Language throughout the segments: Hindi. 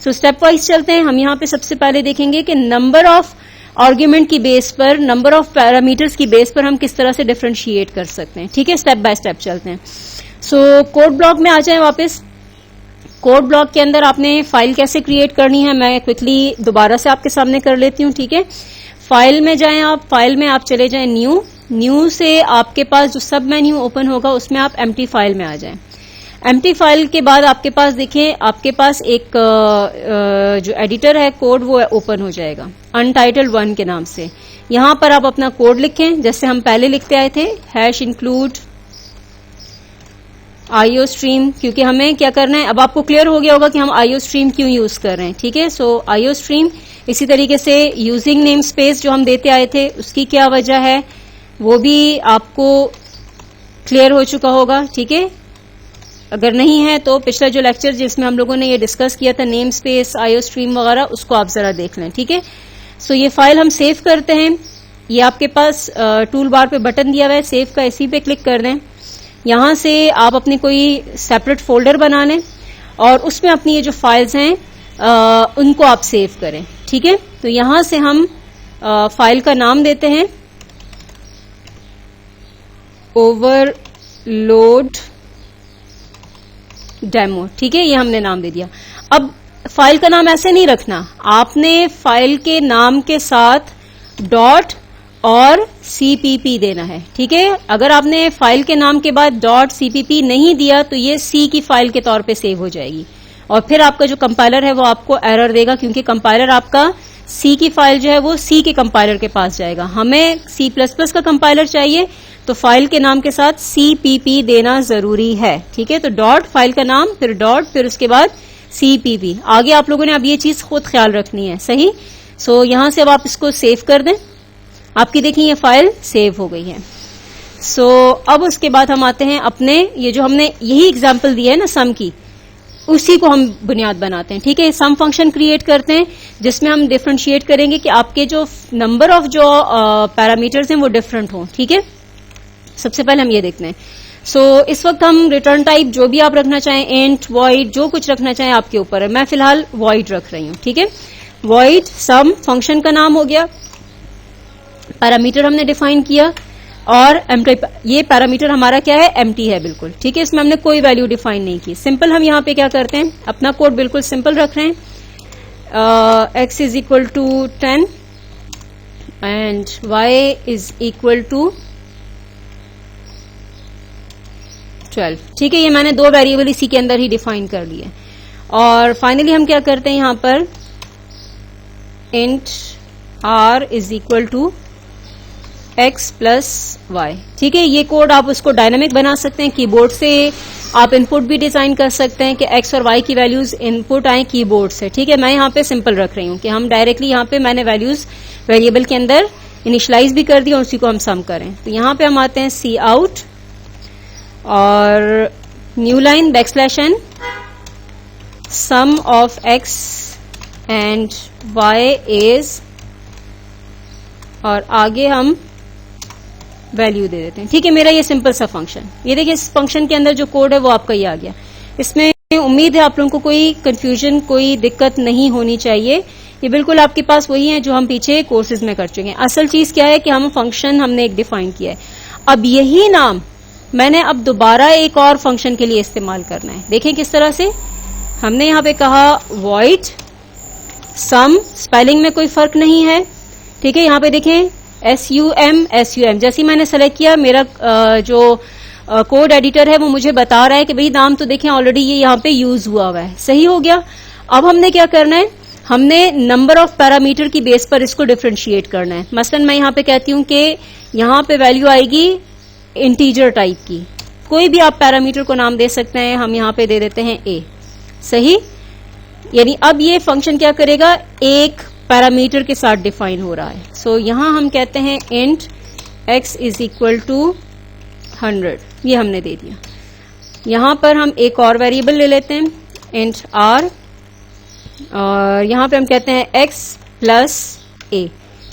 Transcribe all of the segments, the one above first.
सो स्टेप वाइज चलते हैं। हम यहाँ पे सबसे पहले देखेंगे कि नंबर ऑफ आर्ग्यूमेंट की बेस पर, नंबर ऑफ पैरामीटर्स की बेस पर हम किस तरह से डिफरेंशिएट कर सकते हैं। ठीक है, स्टेप बाय स्टेप चलते हैं। सो कोड ब्लॉक में आ जाएं वापस। कोड ब्लॉक के अंदर आपने फाइल कैसे क्रिएट करनी है मैं क्विकली दोबारा से आपके सामने कर लेती हूँ। ठीक है, फाइल में जाएं आप, फाइल में आप चले जाएं न्यू से आपके पास जो सब मेन्यू ओपन होगा उसमें आप एम्प्टी फाइल में आ जाएं। एम्प्टी फाइल के बाद आपके पास देखें, आपके पास एक जो एडिटर है कोड वो ओपन हो जाएगा अनटाइटल्ड 1 के नाम से। यहां पर आप अपना कोड लिखें जैसे हम पहले लिखते आए थे, #include IOStream, क्योंकि हमें क्या करना है, अब आपको क्लियर हो गया होगा कि हम IOStream क्यों यूज कर रहे हैं। ठीक है, सो IOStream, इसी तरीके से यूजिंग नेम स्पेस जो हम देते आए थे उसकी क्या वजह है वो भी आपको क्लियर हो चुका होगा। ठीक है, अगर नहीं है तो पिछला जो लेक्चर जिसमें हम लोगों ने ये डिस्कस किया था नेम स्पेस IOStream वगैरह, उसको आप जरा देख लें। ठीक है, सो ये फाइल हम सेव करते हैं। ये आपके पास टूल बार पे बटन दिया हुआ है सेव का, इसी पे क्लिक कर दें। यहां से आप अपनी कोई सेपरेट फोल्डर बना लें और उसमें अपनी ये जो फाइल्स हैं उनको आप सेव करें। ठीक है, तो यहां से हम फाइल का नाम देते हैं ओवरलोड डेमो। ठीक है, ये हमने नाम दे दिया। अब फाइल का नाम ऐसे नहीं रखना, आपने फाइल के नाम के साथ डॉट और CPP देना है। ठीक है, अगर आपने फाइल के नाम के बाद डॉट CPP नहीं दिया तो ये C की फाइल के तौर पे सेव हो जाएगी और फिर आपका जो कंपाइलर है वो आपको एरर देगा, क्योंकि कंपाइलर आपका C की फाइल जो है वो C के कंपाइलर के पास जाएगा। हमें C++ का कंपाइलर चाहिए तो फाइल के नाम के साथ CPP देना जरूरी है। ठीक है, तो डॉट फाइल का नाम, फिर डॉट, फिर उसके बाद CPP। आगे आप लोगों ने अब ये चीज खुद ख्याल रखनी है। सही, सो यहां से अब आप इसको सेव कर दें। आपकी देखिए ये फाइल सेव हो गई है। सो अब उसके बाद हम आते हैं अपने, ये जो हमने यही एग्जांपल दिया है ना सम की, उसी को हम बुनियाद बनाते हैं। ठीक है, सम फंक्शन क्रिएट करते हैं जिसमें हम डिफरेंशिएट करेंगे कि आपके जो नंबर ऑफ जो पैरामीटर्स हैं वो डिफरेंट हों। ठीक है, सबसे पहले हम ये देखते हैं। सो इस वक्त हम रिटर्न टाइप जो भी आप रखना चाहें, इंट, वॉइड, जो कुछ रखना चाहें आपके ऊपर है। मैं फिलहाल वॉइड रख रही हूं। ठीक है, वॉइड सम फंक्शन का नाम हो गया, पैरामीटर हमने डिफाइन किया और ये पैरामीटर हमारा क्या है, एम्प्टी है बिल्कुल। ठीक है, इसमें हमने कोई वैल्यू डिफाइन नहीं की। सिंपल हम यहां पे क्या करते हैं, अपना कोड बिल्कुल सिंपल रख रहे हैं। x is equal to 10 and y is equal to 12। ठीक है, ये मैंने दो वेरिएबल इसी के अंदर ही डिफाइन कर लिए। और फाइनली हम क्या करते हैं यहां पर, int r is equal to x plus y। ठीक है, ये कोड आप उसको डायनामिक बना सकते हैं, कीबोर्ड से आप इनपुट भी डिजाइन कर सकते हैं कि x और y की वैल्यूज इनपुट आए कीबोर्ड से। ठीक है, मैं यहाँ पे सिंपल रख रही हूँ कि हम डायरेक्टली यहाँ पे मैंने वैल्यूज वेरिएबल के अंदर इनिशियलाइज भी कर दी और उसी को हम सम करें। तो यहाँ पे हम आते हैं सी आउट और new line \n sum of x and y is, और आगे हम वैल्यू दे देते हैं। ठीक है, मेरा ये सिंपल सा फंक्शन, ये देखिए इस फंक्शन के अंदर जो कोड है वो आपका ये आ गया। इसमें उम्मीद है आप लोगों को कोई कंफ्यूजन, कोई दिक्कत नहीं होनी चाहिए। ये बिल्कुल आपके पास वही है जो हम पीछे कोर्सेज में कर चुके हैं। असल चीज क्या है कि हम फंक्शन हमने एक डिफाइन किया है, अब यही नाम मैंने अब दोबारा एक और फंक्शन के लिए इस्तेमाल करना है। देखें किस तरह से, हमने यहाँ पे कहा वॉइड सम, स्पेलिंग में कोई फर्क नहीं है। ठीक है, यहाँ पे देखें SUM, जैसे मैंने सेलेक्ट किया मेरा जो कोड एडिटर है वो मुझे बता रहा है कि भाई नाम तो देखें ऑलरेडी ये यहाँ पे यूज हुआ है। सही हो गया। अब हमने क्या करना है, हमने नंबर ऑफ पैरामीटर की बेस पर इसको डिफरेंशिएट करना है। मसलन मैं यहाँ पे कहती हूँ कि यहाँ पे वैल्यू आएगी इंटीजर टाइप की, कोई भी आप पैरामीटर को नाम दे सकते हैं। हम यहाँ पे दे देते हैं a। सही, यानी अब ये फंक्शन क्या करेगा, एक पैरामीटर के साथ डिफाइन हो रहा है। सो यहां हम कहते हैं int x is equal to 100, ये हमने दे दिया। यहां पर हम एक और वेरिएबल ले लेते हैं इंट r और यहां पे हम कहते हैं x प्लस a।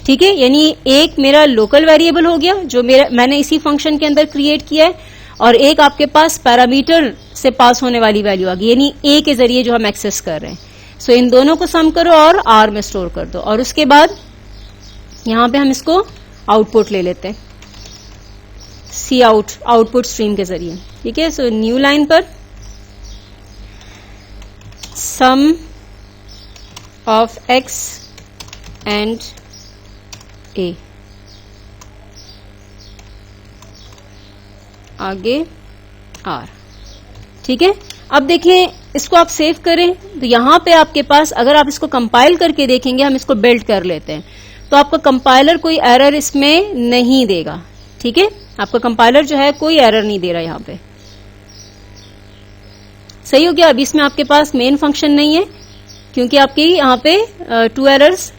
ठीक है, यानी एक मेरा लोकल वेरिएबल हो गया जो मैंने इसी फंक्शन के अंदर क्रिएट किया है, और एक आपके पास पैरामीटर से पास होने वाली वैल्यू आ गई, यानी a के जरिए जो हम एक्सेस कर रहे हैं। सो इन दोनों को सम करो और आर में स्टोर कर दो, और उसके बाद यहां पे हम इसको आउटपुट ले लेते हैं सी आउटपुट स्ट्रीम के जरिए। ठीक है, सो न्यू लाइन पर सम ऑफ एक्स एंड ए, आगे आर। ठीक है, अब देखें इसको आप सेव करें तो यहां पे आपके पास, अगर आप इसको कंपाइल करके देखेंगे, हम इसको बिल्ड कर लेते हैं, तो आपका कंपाइलर कोई एरर इसमें नहीं देगा। ठीक है, आपका कंपाइलर जो है कोई एरर नहीं दे रहा यहां पे। सही हो गया। अभी इसमें आपके पास मेन फंक्शन नहीं है क्योंकि आपकी यहां पे 2 एरर्स,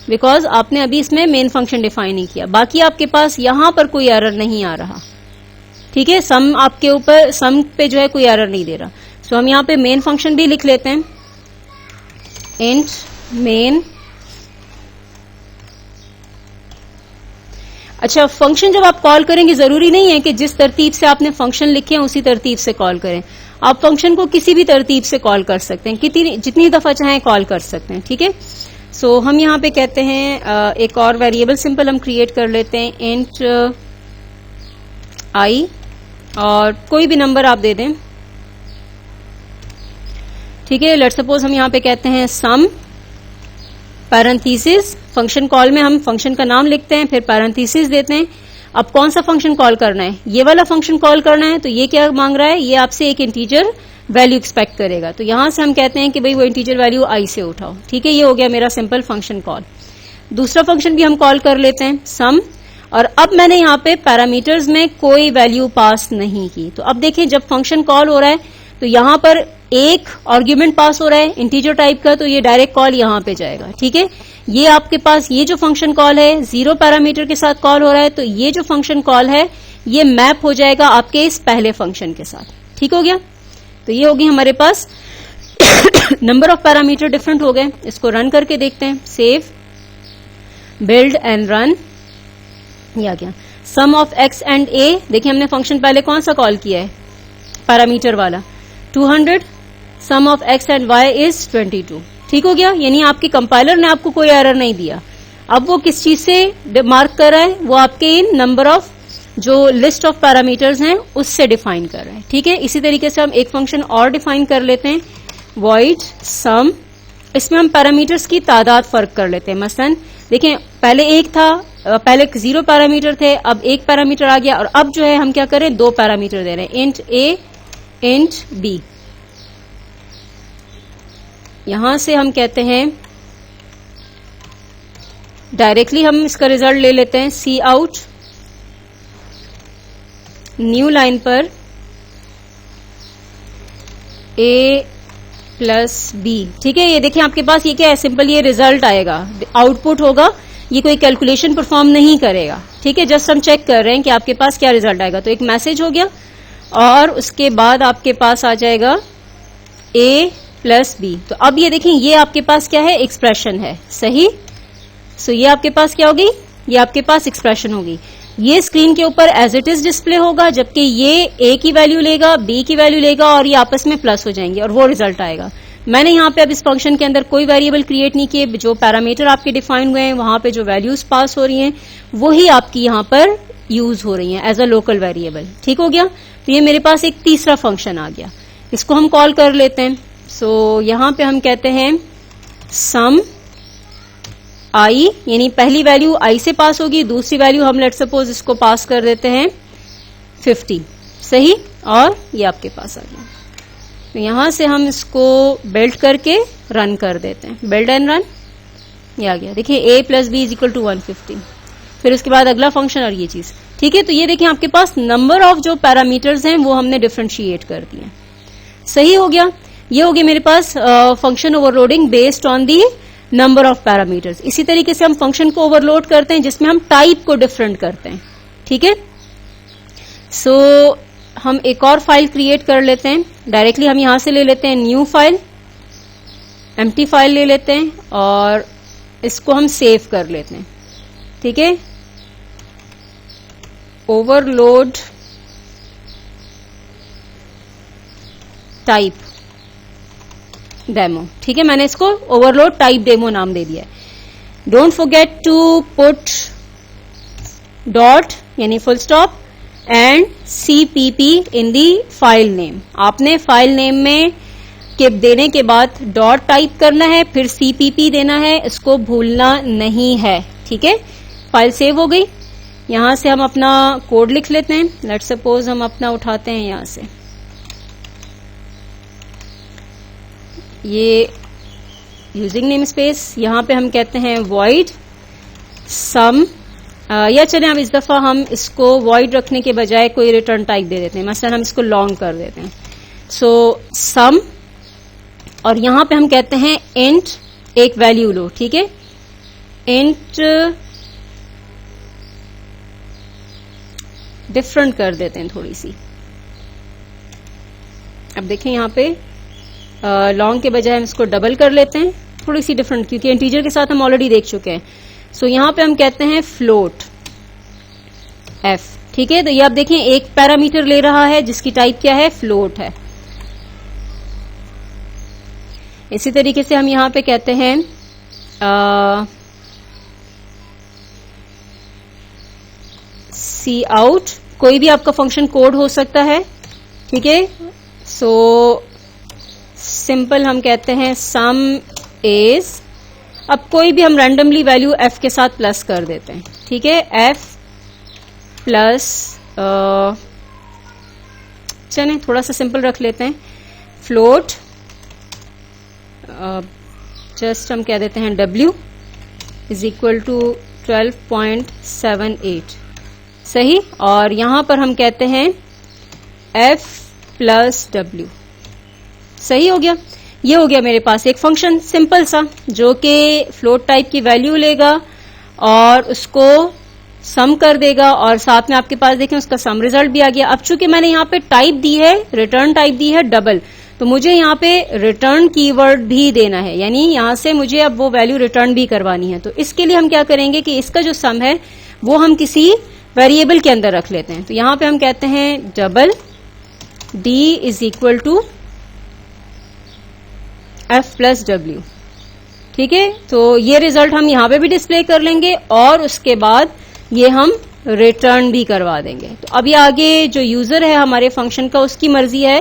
बिकॉज आपने अभी इसमें मेन फंक्शन डिफाइन नहीं किया। बाकी आपके पास यहां पर कोई एरर नहीं आ रहा। ठीक है, सम आपके ऊपर, सम पे जो है कोई एरर नहीं दे रहा। सो हम यहां पे मेन फंक्शन भी लिख लेते हैं, इंट मेन। अच्छा, फंक्शन जब आप कॉल करेंगे जरूरी नहीं है कि जिस तरतीब से आपने फंक्शन लिखे हैं उसी तरतीब से कॉल करें। आप फंक्शन को किसी भी तरतीब से कॉल कर सकते हैं, जितनी दफा चाहें कॉल कर सकते हैं। ठीक है, सो हम यहां पे कहते हैं एक और वेरिएबल सिंपल हम क्रिएट कर लेते हैं, इंट आई, और कोई भी नंबर आप दे दें। ठीक है, लेट्स सपोज हम यहां पे कहते हैं सम पैरेंथीसिस, फंक्शन कॉल में हम फंक्शन का नाम लिखते हैं, फिर पैरेंथीसिस देते हैं। अब कौन सा फंक्शन कॉल करना है, ये वाला फंक्शन कॉल करना है, तो ये क्या मांग रहा है, ये आपसे एक इंटीजर वैल्यू एक्सपेक्ट करेगा। तो यहां से हम कहते हैं कि भाई वो इंटीजर वैल्यू आई से उठाओ। ठीक है, ये हो गया मेरा सिंपल फंक्शन कॉल। दूसरा फंक्शन भी हम कॉल कर लेते हैं, सम, और अब मैंने यहां पे पैरामीटर्स में कोई वैल्यू पास नहीं की। तो अब देखिए जब फंक्शन कॉल हो रहा है तो यहां पर एक आर्ग्यूमेंट पास हो रहा है इंटीजर टाइप का, तो ये डायरेक्ट कॉल यहां पे जाएगा। ठीक है, ये आपके पास ये जो फंक्शन कॉल है 0 पैरामीटर के साथ कॉल हो रहा है, तो ये जो फंक्शन कॉल है ये मैप हो जाएगा आपके इस पहले फंक्शन के साथ। ठीक हो गया, तो ये होगी हमारे पास नंबर ऑफ पैरामीटर डिफरेंट हो गए। इसको रन करके देखते हैं, सेव, बिल्ड एंड रन। ये आ गया सम ऑफ एक्स एंड ए। देखिए हमने फंक्शन पहले कौन सा कॉल किया है, पैरामीटर वाला, 200, sum of x and y is 22। ठीक हो गया, यानी आपके कंपाइलर ने आपको कोई एरर नहीं दिया। अब वो किस चीज से मार्क कर रहा है, वो आपके इन नंबर ऑफ जो लिस्ट ऑफ पैरामीटर्स हैं उससे डिफाइन कर रहा है। ठीक है, इसी तरीके से हम एक फंक्शन और डिफाइन कर लेते हैं, वॉइड सम। इसमें हम पैरामीटर्स की तादाद फर्क कर लेते हैं। मसलन देखें पहले एक था, पहले 0 पैरामीटर थे, अब 1 पैरामीटर आ गया, और अब जो है हम क्या करें, 2 पैरामीटर दे रहे हैं, इंट ए इंट बी। यहां से हम कहते हैं डायरेक्टली हम इसका रिजल्ट ले लेते हैं, सी आउट, न्यू लाइन पर ए प्लस बी। ठीक है, ये देखिए आपके पास ये क्या है, सिंपल ये रिजल्ट आएगा, आउटपुट होगा, ये कोई कैलकुलेशन परफॉर्म नहीं करेगा। ठीक है, जस्ट हम चेक कर रहे हैं कि आपके पास क्या रिजल्ट आएगा। तो एक मैसेज हो गया और उसके बाद आपके पास आ जाएगा ए प्लस बी। तो अब ये देखें ये आपके पास क्या है, एक्सप्रेशन है। सही, सो ये आपके पास क्या होगी, ये आपके पास एक्सप्रेशन होगी। ये स्क्रीन के ऊपर एज इट इज डिस्प्ले होगा, जबकि ये ए की वैल्यू लेगा, बी की वैल्यू लेगा, और ये आपस में प्लस हो जाएंगे और वो रिजल्ट आएगा। मैंने यहाँ पे अब इस फंक्शन के अंदर कोई वेरिएबल क्रिएट नहीं किए, जो पैरामीटर आपके डिफाइन हुए हैं वहां पे जो वैल्यूज पास हो रही हैं वही आपकी यहाँ पर यूज हो रही हैं एज अ लोकल वेरिएबल। ठीक हो गया, तो ये मेरे पास एक तीसरा फंक्शन आ गया, इसको हम कॉल कर लेते हैं। सो यहां पे हम कहते हैं सम आई, यानी पहली वैल्यू आई से पास होगी, दूसरी वैल्यू हम लेट सपोज इसको पास कर देते हैं 50। सही, और ये आपके पास आ गया। तो यहां से हम इसको बिल्ड करके रन कर देते हैं, बिल्ड एंड रन, ये आ गया। देखिए a plus B is equal to 150। फिर उसके बाद अगला फंक्शन और ये चीज। ठीक है, तो ये देखिए आपके पास नंबर ऑफ जो पैरामीटर्स हैं वो हमने डिफरेंशिएट कर दिए। सही हो गया, ये हो गया मेरे पास function overloading based on the number of parameters. इसी तरीके से हम फंक्शन को ओवरलोड करते हैं जिसमें हम टाइप को डिफरेंट करते हैं। ठीक है, सो हम एक और फाइल क्रिएट कर लेते हैं, डायरेक्टली हम यहां से ले लेते हैं न्यू फाइल, एम्प्टी फाइल ले लेते हैं और इसको हम सेव कर लेते हैं। ठीक है, ओवरलोड टाइप, डेमो। ठीक है, मैंने इसको ओवरलोड टाइप डेमो नाम दे दिया है। Don't forget to put dot यानी full stop and CPP in the file name. आपने फाइल नेम में के देने के बाद डॉट टाइप करना है, फिर CPP देना है, इसको भूलना नहीं है। ठीक है, फाइल सेव हो गई। यहां से हम अपना कोड लिख लेते हैं। लेट्स सपोज हम अपना उठाते हैं यहां से, ये यूजिंग नेम स्पेस, यहां पे हम कहते हैं void sum, या चले अब इस दफा हम इसको void रखने के बजाय कोई रिटर्न टाइप दे देते हैं, मसलन हम इसको लॉन्ग कर देते हैं। सो sum, और यहां पे हम कहते हैं int, एक वैल्यू लो। ठीक है, int डिफरेंट कर देते हैं थोड़ी सी। अब देखें यहां पे लॉन्ग के बजाय हम इसको डबल कर लेते हैं, थोड़ी सी डिफरेंट, क्योंकि इंटीजर के साथ हम ऑलरेडी देख चुके हैं। सो यहां पे हम कहते हैं फ्लोट f। ठीक है, तो ये आप देखें एक पैरामीटर ले रहा है जिसकी टाइप क्या है, फ्लोट है। इसी तरीके से हम यहां पे कहते हैं सी आउट, कोई भी आपका फंक्शन कोड हो सकता है। ठीक है, सो सिंपल हम कहते हैं सम इज, अब कोई भी हम रैंडमली वैल्यू f के साथ प्लस कर देते हैं। ठीक है, f प्लस चले थोड़ा सा सिंपल रख लेते हैं, फ्लोट जस्ट हम कह देते हैं w इज इक्वल टू 12.78। सही, और यहां पर हम कहते हैं f प्लस w। सही हो गया, ये हो गया मेरे पास एक फंक्शन सिंपल सा जो कि फ्लोट टाइप की वैल्यू लेगा और उसको सम कर देगा, और साथ में आपके पास देखें उसका सम रिजल्ट भी आ गया। अब चूंकि मैंने यहाँ पे टाइप दी है, रिटर्न टाइप दी है डबल, तो मुझे यहाँ पे रिटर्न कीवर्ड भी देना है, यानी यहां से मुझे अब वो वैल्यू रिटर्न भी करवानी है। तो इसके लिए हम क्या करेंगे कि इसका जो सम है वो हम किसी वेरिएबल के अंदर रख लेते हैं। तो यहां पे हम कहते हैं double d is equal to f plus w। ठीक है, तो ये रिजल्ट हम यहां पे भी डिस्प्ले कर लेंगे और उसके बाद ये हम रिटर्न भी करवा देंगे। तो अभी आगे जो यूजर है हमारे फंक्शन का, उसकी मर्जी है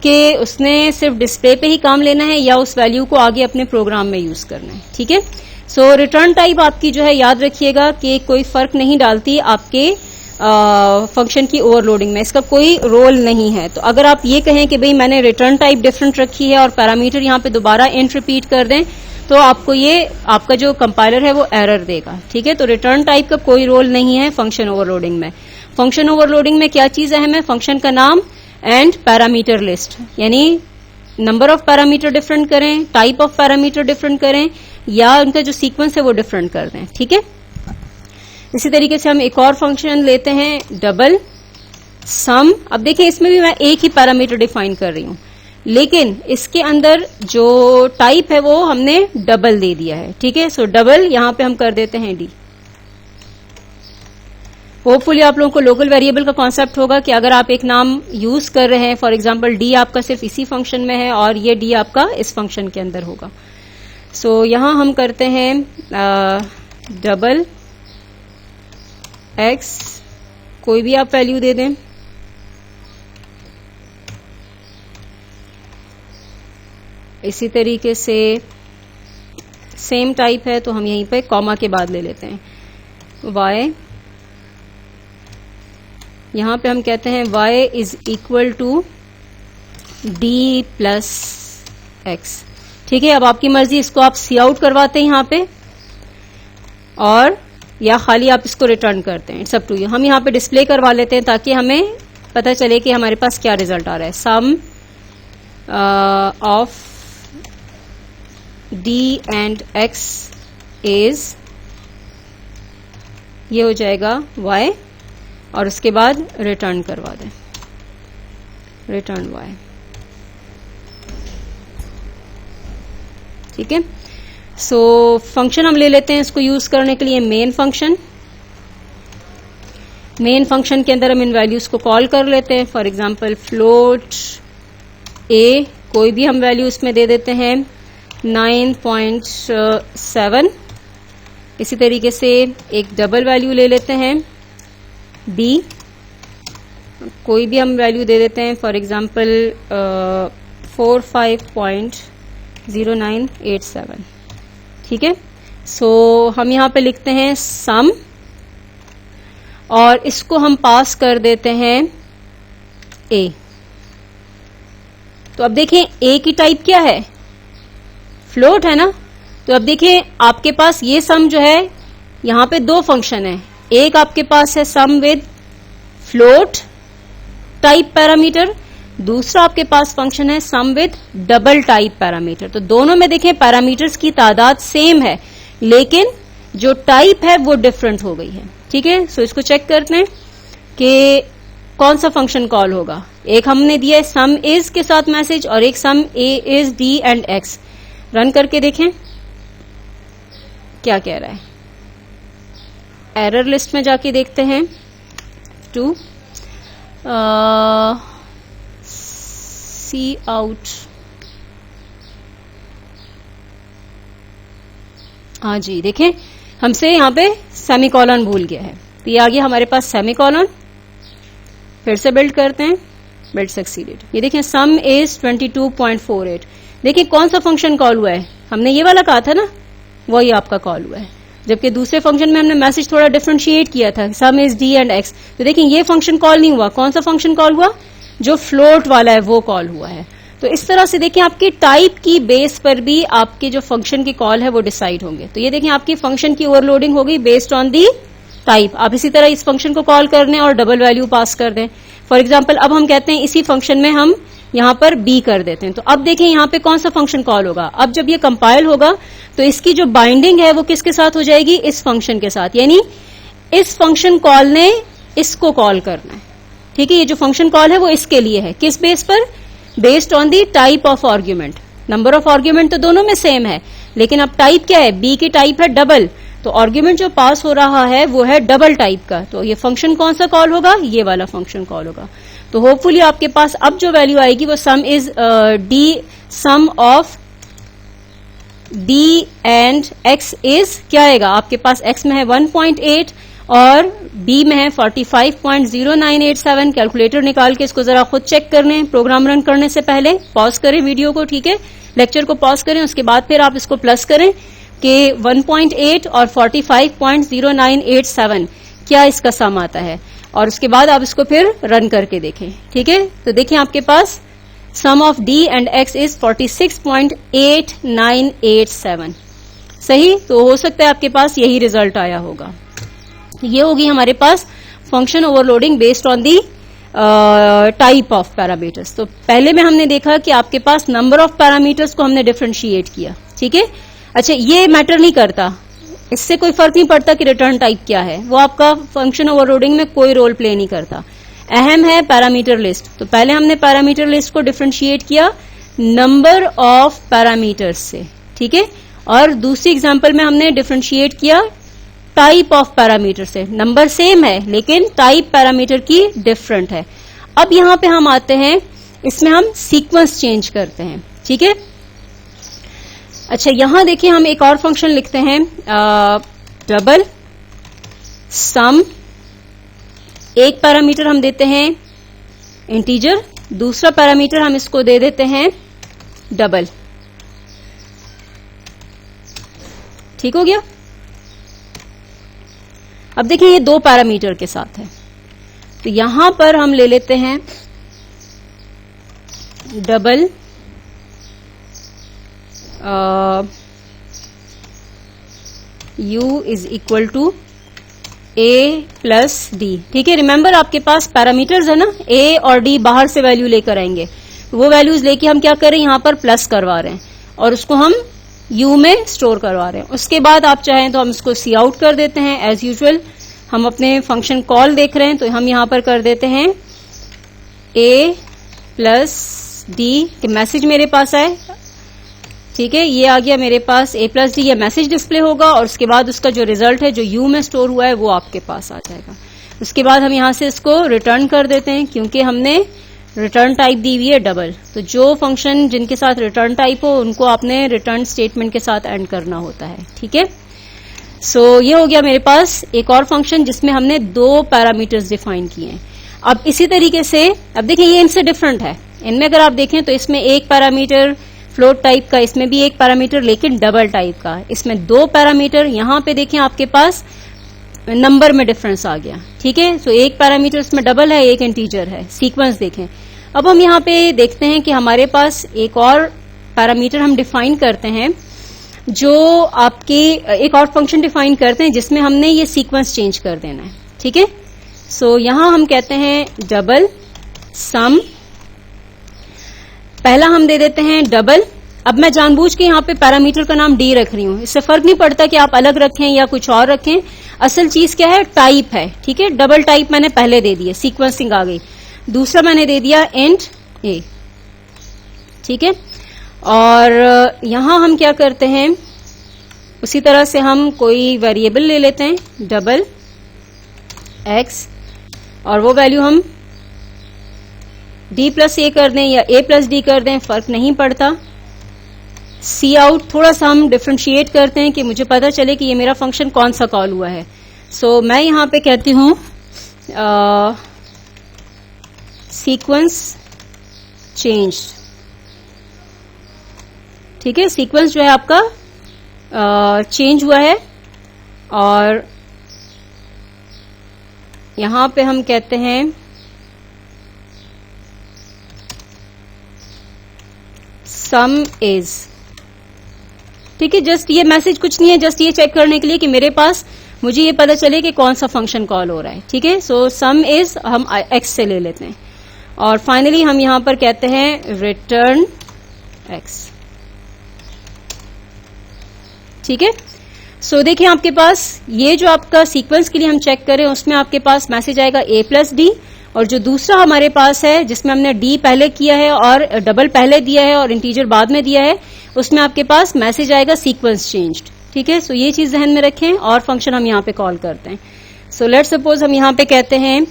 कि उसने सिर्फ डिस्प्ले पे ही काम लेना है या उस वैल्यू को आगे अपने प्रोग्राम में यूज करना है। ठीक है, सो रिटर्न टाइप आपकी जो है याद रखिएगा कि कोई फर्क नहीं डालती आपके फंक्शन की ओवरलोडिंग में, इसका कोई रोल नहीं है। तो अगर आप ये कहें कि भाई मैंने रिटर्न टाइप डिफरेंट रखी है और पैरामीटर यहां पे दोबारा इंट रिपीट कर दें, तो आपको ये आपका जो कंपाइलर है वो एरर देगा। ठीक है, तो रिटर्न टाइप का कोई रोल नहीं है फंक्शन ओवरलोडिंग में। फंक्शन ओवरलोडिंग में क्या चीज अहम है, फंक्शन का नाम एंड पैरामीटर लिस्ट, यानी नंबर ऑफ पैरामीटर डिफरेंट करें, टाइप ऑफ पैरामीटर डिफरेंट करें, या उनका जो सीक्वेंस है वो डिफरेंट कर दें। ठीक है, इसी तरीके से हम एक और फंक्शन लेते हैं डबल सम। अब देखिए इसमें भी मैं एक ही पैरामीटर डिफाइन कर रही हूं, लेकिन इसके अंदर जो टाइप है वो हमने डबल दे दिया है। ठीक है, सो डबल यहां पे हम कर देते हैं डी। होपफुली आप लोगों को लोकल वेरिएबल का कॉन्सेप्ट होगा कि अगर आप एक नाम यूज कर रहे हैं, फॉर एग्जांपल डी आपका सिर्फ इसी फंक्शन में है और ये डी आपका इस फंक्शन के अंदर होगा। सो यहां हम करते हैं डबल एक्स, कोई भी आप वैल्यू दे दें, इसी तरीके से सेम टाइप है तो हम यहीं पे कॉमा के बाद ले लेते हैं y, यहां पे हम कहते हैं y is equal to D plus X. ठीक है, अब आपकी मर्जी, इसको आप सी आउट करवाते हैं यहां पे और या खाली आप इसको रिटर्न करते हैं, इट्स अप टू यू। हम यहां पे डिस्प्ले करवा लेते हैं ताकि हमें पता चले कि हमारे पास क्या रिजल्ट आ रहा है। Sum of d and x is, ये हो जाएगा y, और उसके बाद रिटर्न करवा दें, रिटर्न y। ठीक है, सो फंक्शन हम ले लेते हैं इसको यूज करने के लिए मेन फंक्शन। मेन फंक्शन के अंदर हम इन वैल्यूज को कॉल कर लेते हैं, फॉर एग्जांपल फ्लोट a कोई भी हम वैल्यू इसमें दे देते हैं 9.7। इसी तरीके से एक डबल वैल्यू ले लेते हैं b, कोई भी हम वैल्यू दे देते हैं फॉर एग्जांपल 45.0987। ठीक है, सो हम यहां पे लिखते हैं सम और इसको हम पास कर देते हैं a। तो अब देखें a की टाइप क्या है, फ्लोट है ना। तो अब देखिए आपके पास ये सम जो है, यहां पे दो फंक्शन है, एक आपके पास है sum with float type parameter, दूसरा आपके पास फंक्शन है sum with double type parameter. तो दोनों में देखें पैरामीटर्स की तादाद सेम है, लेकिन जो टाइप है वो डिफरेंट हो गई है। ठीक है, सो इसको चेक करते हैं कि कौन सा फंक्शन कॉल होगा। एक हमने दिया है सम इज के साथ मैसेज और एक sum a is d and x. Run करके देखें क्या कह रहा है। एरर लिस्ट में जाके देखते हैं 2 सी आउट। हाँ जी, देखें हमसे यहाँ पे सेमीकोलन भूल गया है, तो ये आ गया हमारे पास सेमीकोलन। फिर से बिल्ड करते हैं, बिल्ड सक्सीडेड। ये देखें सम इज 22.48। देखिए कौन सा फंक्शन कॉल हुआ है, हमने ये वाला कहा था ना, वही आपका कॉल हुआ है। जबकि दूसरे फंक्शन में हमने मैसेज थोड़ा डिफरेंशिएट किया था, सम इज डी एंड एक्स। तो देखिए ये फंक्शन कॉल नहीं हुआ। कौन सा फंक्शन कॉल हुआ, जो फ्लोट वाला है वो कॉल हुआ है। तो इस तरह से देखिए आपकी टाइप की बेस पर भी आपके जो फंक्शन की कॉल है वो डिसाइड होंगे। तो ये देखिए आपकी फंक्शन की ओवरलोडिंग हो गई बेस्ड ऑन दी टाइप। आप इसी तरह इस फंक्शन को कॉल कर दें और डबल वैल्यू पास कर दें। फॉर एग्जाम्पल अब हम कहते हैं इसी फंक्शन में हम यहां पर b कर देते हैं। तो अब देखें यहां पे कौन सा फंक्शन कॉल होगा। अब जब ये कंपाइल होगा तो इसकी जो बाइंडिंग है वो किसके साथ हो जाएगी, इस फंक्शन के साथ। यानी इस फंक्शन कॉल ने इसको कॉल करना है। ठीक है, ये जो फंक्शन कॉल है वो इसके लिए है। किस बेस पर, based on the type of argument. Number of argument तो दोनों में सेम है, लेकिन अब टाइप क्या है, b की टाइप है डबल। तो आर्ग्यूमेंट जो पास हो रहा है वो है डबल टाइप का। तो ये फंक्शन कौन सा कॉल होगा, ये वाला फंक्शन कॉल होगा। तो होपफुली आपके पास अब जो वैल्यू आएगी वो sum is D, sum of D and X is क्या आएगा, आपके पास x में है 1.8 और b में है 45.0987। कैलकुलेटर निकाल के इसको जरा खुद चेक कर लें प्रोग्राम रन करने से पहले। पॉज करें वीडियो को, ठीक है, लेक्चर को पॉज करें, उसके बाद फिर आप इसको प्लस करें कि 1.8 और 45.0987 क्या इसका सम आता है, और उसके बाद आप इसको फिर रन करके देखें। ठीक है, तो देखिए आपके पास sum of d and x is 46.8987। सही, तो हो सकता है आपके पास यही रिजल्ट आया होगा। ये होगी हमारे पास function overloading based on the type of parameters. तो पहले में हमने देखा कि आपके पास नंबर ऑफ पैरामीटर्स को हमने डिफरेंशिएट किया। ठीक है, अच्छा ये मैटर नहीं करता, इससे कोई फर्क नहीं पड़ता कि रिटर्न टाइप क्या है, वो आपका फंक्शन ओवरलोडिंग में कोई रोल प्ले नहीं करता। अहम है पैरामीटर लिस्ट। तो पहले हमने पैरामीटर लिस्ट को डिफरेंशिएट किया नंबर ऑफ पैरामीटर्स से। ठीक है, और दूसरी एग्जांपल में हमने डिफरेंशिएट किया टाइप ऑफ पैरामीटर से। नंबर सेम है लेकिन टाइप पैरामीटर की डिफरेंट है। अब यहां पे हम आते हैं, इसमें हम सीक्वेंस चेंज करते हैं। ठीक है, अच्छा यहां देखिए हम एक और फंक्शन लिखते हैं डबल सम। एक पैरामीटर हम देते हैं इंटीजर, दूसरा पैरामीटर हम इसको दे देते हैं डबल। ठीक हो गया। अब देखिए ये दो पैरामीटर के साथ है, तो यहां पर हम ले लेते हैं double u is equal to a plus D. ठीक है, रिमेंबर आपके पास पैरामीटर्स है ना, a और d बाहर से वैल्यू लेकर आएंगे, तो वो वैल्यूज लेके हम क्या कर रहे हैं, यहां पर प्लस करवा रहे हैं और उसको हम u में स्टोर करवा रहे हैं। उसके बाद आप चाहें तो हम इसको सी आउट कर देते हैं। एज यूजुअल हम अपने फंक्शन कॉल देख रहे हैं, तो हम यहां पर कर देते हैं a प्लस डी के मैसेज मेरे पास आए। ठीक है, ये आ गया मेरे पास a प्लस डी, ये मैसेज डिस्प्ले होगा और उसके बाद उसका जो रिजल्ट है जो u में स्टोर हुआ है वो आपके पास आ जाएगा। उसके बाद हम यहां से इसको रिटर्न कर देते हैं, क्योंकि हमने रिटर्न टाइप दी हुई है डबल, तो जो फंक्शन जिनके साथ रिटर्न टाइप हो उनको आपने रिटर्न स्टेटमेंट के साथ एंड करना होता है, ठीक है। सो ये हो गया मेरे पास एक और फंक्शन जिसमें हमने 2 पैरामीटर्स डिफाइन किए हैं। अब इसी तरीके से अब देखिए ये इनसे डिफरेंट है, इनमें अगर आप देखें तो इसमें एक पैरामीटर फ्लोट टाइप का, इसमें भी एक पैरामीटर लेकिन डबल टाइप का, इसमें 2 पैरामीटर, यहां पे देखें आपके पास नंबर में डिफरेंस आ गया, ठीक है। सो एक पैरामीटर इसमें डबल है, एक इंटीजर है। सीक्वेंस देखें, अब हम यहाँ पे देखते हैं कि हमारे पास एक और पैरामीटर हम डिफाइन करते हैं, जो आपके एक और फंक्शन डिफाइन करते हैं जिसमें हमने ये सीक्वेंस चेंज कर देना है, ठीक है। सो यहां हम कहते हैं डबल सम, पहला हम दे देते हैं डबल। अब मैं जानबूझ के यहाँ पे पैरामीटर का नाम डी रख रही हूं, इससे फर्क नहीं पड़ता कि आप अलग रखें या कुछ और रखें, असल चीज क्या है, टाइप है, ठीक है। डबल टाइप मैंने पहले दे दिया, सीक्वेंसिंग आ गई। दूसरा मैंने दे दिया इंट ए, ठीक है। और यहां हम क्या करते हैं, उसी तरह से हम कोई वेरिएबल ले लेते हैं डबल एक्स, और वो वैल्यू हम डी प्लस ए कर दें या ए प्लस डी कर दें, फर्क नहीं पड़ता। सी आउट थोड़ा सा हम डिफ्रेंशिएट करते हैं कि मुझे पता चले कि ये मेरा फंक्शन कौन सा कॉल हुआ है। सो मैं यहां पे कहती हूं सीक्वेंस चेंज, ठीक है। सीक्वेंस जो है आपका चेंज हुआ है, और यहां पे हम कहते हैं सम इज, ठीक है। जस्ट ये मैसेज कुछ नहीं है, जस्ट ये चेक करने के लिए कि मेरे पास मुझे ये पता चले कि कौन सा फंक्शन कॉल हो रहा है, ठीक है। सो सम इज हम एक्स से ले लेते हैं, और फाइनली हम यहां पर कहते हैं रिटर्न एक्स, ठीक है। सो देखिए आपके पास ये जो आपका सीक्वेंस के लिए हम चेक करें उसमें आपके पास मैसेज आएगा ए प्लस डी, और जो दूसरा हमारे पास है जिसमें हमने डी पहले किया है और डबल पहले दिया है और इंटीजर बाद में दिया है, उसमें आपके पास मैसेज आएगा सीक्वेंस चेंज्ड, ठीक है। सो ये चीज ध्यान में रखें, और फंक्शन हम यहां पे कॉल करते हैं। सो लेट्स सपोज हम यहां पे कहते हैं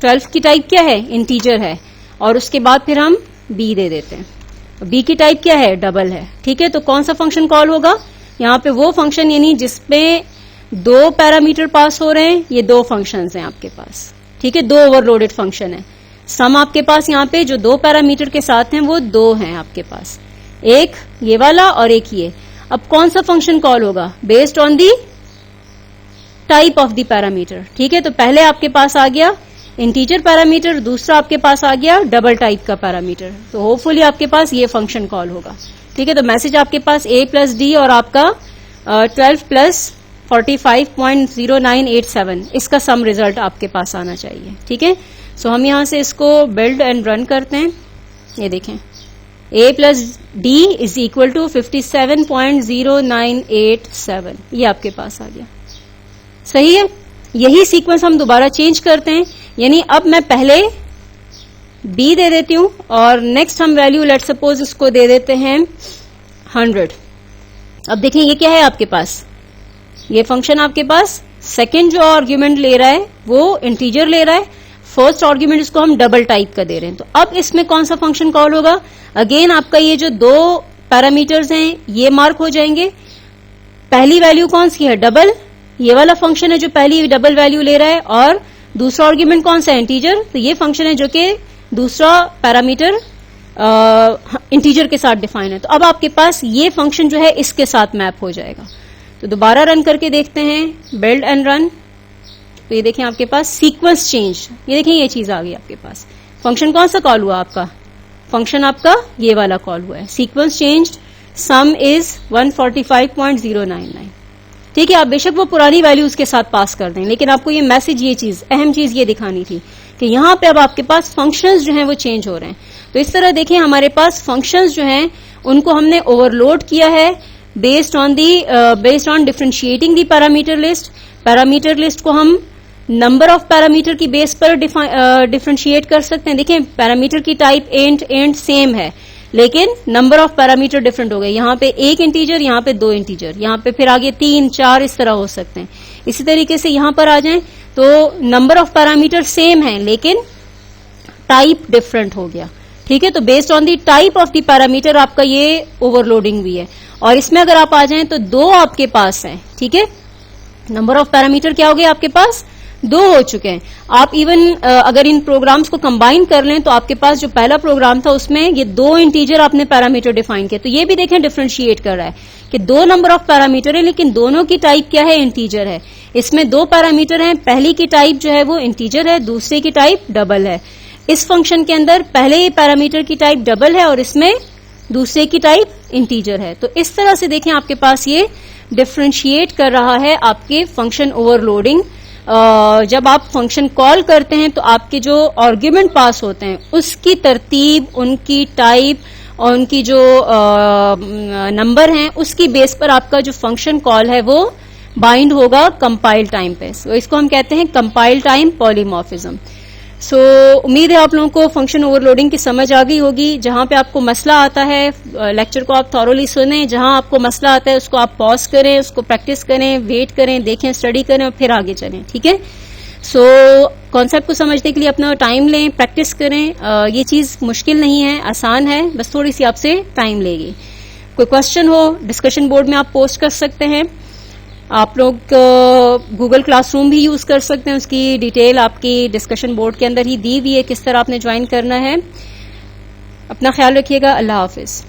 12 की टाइप क्या है, इंटीजर है, और उसके बाद फिर हम बी दे देते हैं। बी की टाइप क्या है, डबल है, ठीक है। तो कौन सा फंक्शन कॉल होगा यहाँ पे, वो फंक्शन यानी जिसमें 2 पैरामीटर पास हो रहे हैं, ये 2 फंक्शंस हैं आपके पास, ठीक है। 2 ओवरलोडेड फंक्शन है। सम आपके पास यहाँ पे जो 2 पैरामीटर के साथ हैं वो 2 हैं आपके पास, एक ये वाला और एक ये। अब कौन सा फंक्शन कॉल होगा, based on the type of the parameter, ठीक है। तो पहले आपके पास आ गया इंटीजर पैरामीटर, दूसरा आपके पास आ गया डबल टाइप का पैरामीटर, तो होपफुली आपके पास ये फंक्शन कॉल होगा, ठीक है। तो मैसेज आपके पास ए प्लस डी और आपका 12 प्लस 45.0987, इसका सम रिजल्ट आपके पास आना चाहिए, ठीक है। सो हम यहां से इसको बिल्ड एंड रन करते हैं, ये देखें a plus D is equal to 57.0987, ये आपके पास आ गया, सही है। यही सीक्वेंस हम दोबारा चेंज करते हैं, यानी अब मैं पहले b दे देती हूं और नेक्स्ट हम वैल्यू लेट सपोज इसको दे देते हैं 100। अब देखें ये क्या है आपके पास, ये फंक्शन आपके पास सेकेंड जो आर्ग्यूमेंट ले रहा है वो इंटीजर ले रहा है, फर्स्ट आर्ग्यूमेंट इसको हम डबल टाइप का दे रहे हैं। तो अब इसमें कौन सा फंक्शन कॉल होगा, अगेन आपका ये जो 2 पैरामीटर्स हैं ये मार्क हो जाएंगे। पहली वैल्यू कौन सी है, डबल, ये वाला फंक्शन है जो पहली डबल वैल्यू ले रहा है, और दूसरा आर्ग्यूमेंट कौन सा है, इंटीजर, तो ये फंक्शन है जो कि दूसरा पैरामीटर इंटीजर के साथ डिफाइन है। तो अब आपके पास ये फंक्शन जो है इसके साथ मैप हो जाएगा। तो दोबारा रन करके देखते हैं, बिल्ड एंड रन, तो ये देखें आपके पास सीक्वेंस चेंज, ये देखें ये चीज आ गई आपके पास। फंक्शन कौन सा कॉल हुआ आपका, फंक्शन आपका ये वाला कॉल हुआ है, सीक्वेंस चेंज्ड, सम इज 145.099, ठीक है। आप बेशक वो पुरानी वैल्यूज के साथ पास कर दें, लेकिन आपको ये मैसेज, ये चीज, अहम चीज ये दिखानी थी कि यहां पे अब आपके पास फंक्शंस जो हैं वो चेंज हो रहे हैं। तो इस तरह देखें हमारे पास फंक्शंस जो हैं उनको हमने ओवरलोड किया है based on differentiating the parameter list. Parameter list को हम नंबर ऑफ पैरामीटर की बेस पर डिफरेंशिएट कर सकते हैं। देखें पैरामीटर की टाइप इंट सेम है, लेकिन नंबर ऑफ पैरामीटर डिफरेंट हो गए। यहाँ पे 1 इंटीजर, यहाँ पे 2 इंटीजर, यहाँ पे फिर आगे 3, 4 इस तरह हो सकते हैं। इसी तरीके से यहां पर आ जाएं तो नंबर ऑफ पैरामीटर सेम है लेकिन टाइप डिफरेंट हो गया। ठीक है, तो based on the type of the parameter आपका ये ओवरलोडिंग हुई है। और इसमें अगर आप आ जाएं तो 2 आपके पास है। ठीक है, नंबर ऑफ पैरामीटर क्या हो गया आपके पास, 2 हो चुके हैं। आप इवन अगर इन प्रोग्राम्स को कंबाइन कर लें तो आपके पास जो पहला प्रोग्राम था उसमें ये 2 इंटीजर आपने पैरामीटर डिफाइन किए, तो ये भी देखें डिफरेंशिएट कर रहा है कि 2 नंबर ऑफ पैरामीटर है लेकिन दोनों की टाइप क्या है, इंटीजर है। इसमें 2 पैरामीटर हैं, पहली की टाइप जो है वो इंटीजर है, दूसरे की टाइप डबल है। इस फंक्शन के अंदर पहले पैरामीटर की टाइप डबल है और इसमें दूसरे की टाइप इंटीजर है। तो इस तरह से देखें आपके पास ये डिफरेंशिएट कर रहा है आपके फंक्शन ओवरलोडिंग। जब आप फंक्शन कॉल करते हैं तो आपके जो आर्ग्यूमेंट पास होते हैं उसकी तरतीब, उनकी टाइप और उनकी जो नंबर हैं उसकी बेस पर आपका जो फंक्शन कॉल है वो बाइंड होगा कंपाइल टाइम पे। तो इसको हम कहते हैं कंपाइल टाइम पॉलीमॉर्फिज्म। सो उम्मीद है आप लोगों को फंक्शन ओवरलोडिंग की समझ आ गई होगी। जहां पे आपको मसला आता है लेक्चर को आप थॉरोली सुने, जहां आपको मसला आता है उसको आप पॉज करें, उसको प्रैक्टिस करें, वेट करें, देखें, स्टडी करें और फिर आगे चलें। ठीक है, सो कॉन्सेप्ट को समझने के लिए अपना टाइम लें, प्रैक्टिस करें। ये चीज मुश्किल नहीं है, आसान है, बस थोड़ी सी आपसे टाइम लेगी। कोई क्वेश्चन हो डिस्कशन बोर्ड में आप पोस्ट कर सकते हैं। आप लोग गूगल क्लासरूम भी यूज कर सकते हैं, उसकी डिटेल आपकी डिस्कशन बोर्ड के अंदर ही दी हुई है, किस तरह आपने ज्वाइन करना है। अपना ख्याल रखिएगा, अल्लाह हाफिज।